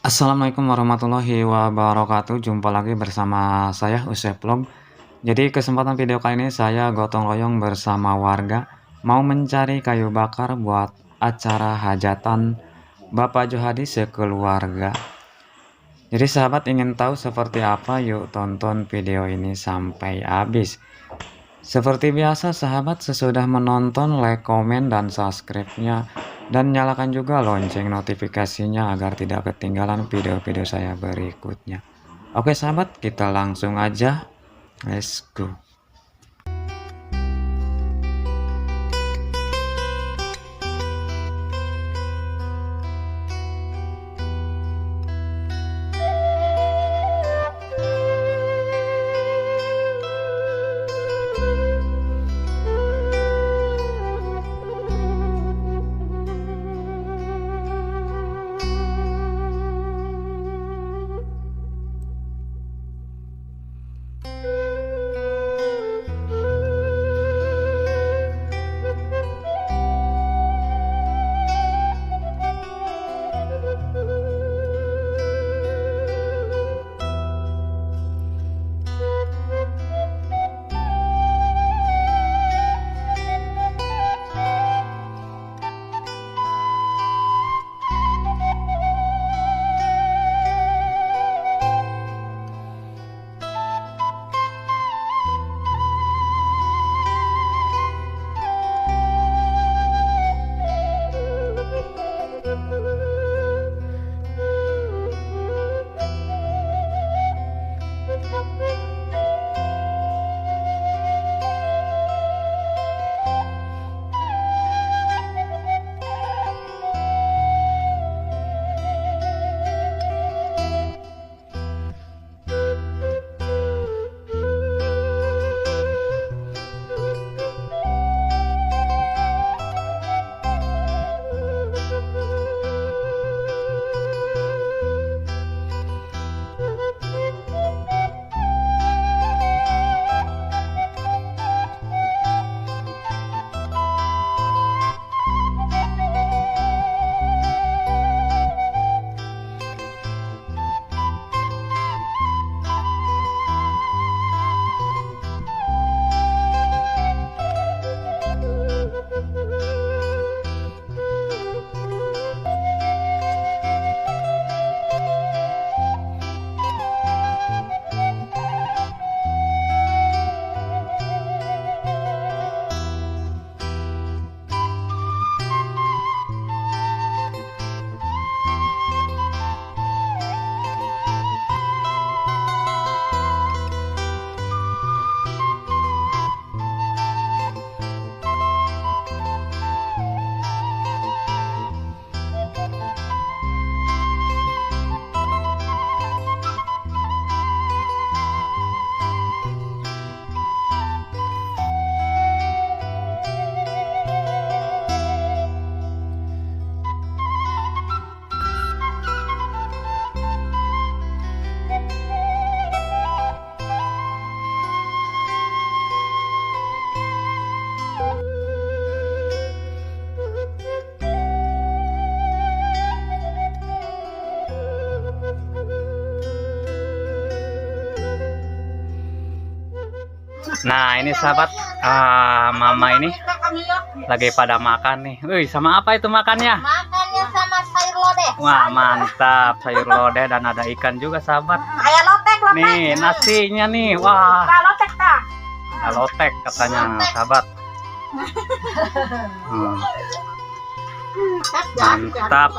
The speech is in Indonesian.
Assalamualaikum warahmatullahi wabarakatuh. Jumpa lagi bersama saya Usep Vlog. Jadi kesempatan video kali ini saya gotong royong bersama warga mau mencari kayu bakar buat acara hajatan Bapak Johadi sekeluarga. Jadi sahabat ingin tahu seperti apa, yuk tonton video ini sampai habis. Seperti biasa sahabat, sesudah menonton like, komen, dan subscribe-nya, dan nyalakan juga lonceng notifikasinya agar tidak ketinggalan video-video saya berikutnya. Oke sahabat, kita langsung aja, let's go. Nah ini sahabat, mama ini lagi pada makan nih. Wih, sama apa itu makannya? Makannya sama sayur lodeh. Wah mantap, sayur lodeh dan ada ikan juga sahabat. Ayah lotek. Nih nasinya nih, wah. Lotek tak? Lotek katanya sahabat. Mantap.